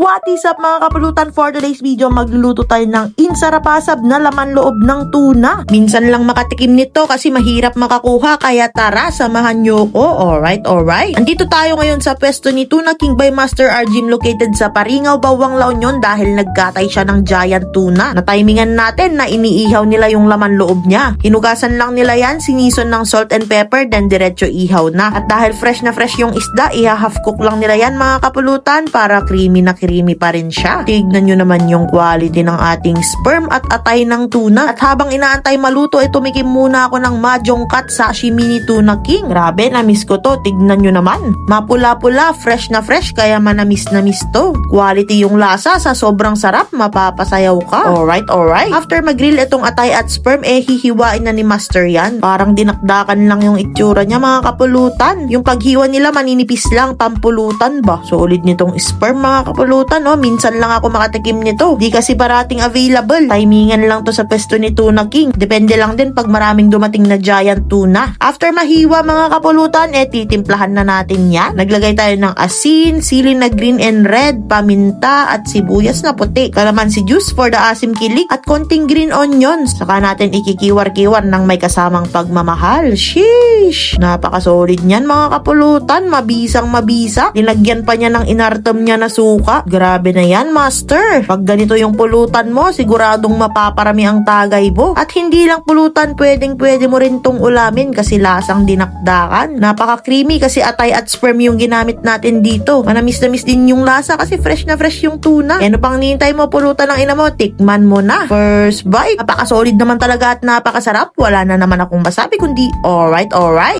What is up mga kapulutan? For today's video, magluluto tayo ng insarapasab na laman loob ng tuna. Minsan lang makatikim nito kasi mahirap makakuha, kaya tara, samahan nyo ko. Alright. Andito tayo ngayon sa pwesto ni Tuna King by Master Arjim located sa Paringaw, Bawang, La Union dahil nagkatay siya ng giant tuna. Na-timingan natin na iniihaw nila yung laman loob niya. Hinugasan lang nila yan, sinison ng salt and pepper, then diretso ihaw na. At dahil fresh na fresh yung isda, iha-half cook lang nila yan mga kapulutan para creamy na creamy pa rin siya. Tignan nyo naman yung quality ng ating sperm at atay ng tuna. At habang inaantay maluto, tumikim muna ako ng mahjong cut sashimi ni Tuna King. Grabe, na-miss ko to. Tignan nyo naman. Mapula-pula, fresh na fresh, kaya manamis na miss to. Quality yung lasa, sa sobrang sarap, mapapasayaw ka. Alright. After mag-grill itong atay at sperm, hihiwain na ni Master yan. Parang dinakdakan lang yung itsura niya mga kapulutan. Yung paghiwa nila maninipis lang, pampulutan ba? Solid nitong sperm mga kapulutan, no? Minsan lang ako makatikim nito. Di kasi parating available. Timingan lang to sa pesto ni Tuna King. Depende lang din pag maraming dumating na giant tuna. After mahiwa mga kapulutan, titimplahan na natin yan. Naglagay tayo ng asin, sili na green and red, paminta at sibuyas na puti. Kalamansi juice for the asim kilik at konting green onions. Saka natin ikikiwar-kiwar ng may kasamang pagmamahal. Sheesh! Napaka-solid niyan mga kapulutan. Mabisang mabisa. Nilagyan pa niya ng inartom niya na suka. Grabe na yan, Master. Pag ganito yung pulutan mo, siguradong mapaparami ang tagay mo. At hindi lang pulutan, pwede mo rin tong ulamin kasi lasang dinakdakan. Napaka-creamy kasi atay at sperm yung ginamit natin dito. Manamis-namis din yung lasa kasi fresh na fresh yung tuna. Ano pang nihintay mo, pulutan ng ina mo? Tikman mo na. First bite. Napaka-solid naman talaga at napakasarap. Wala na naman akong masabi kundi alright.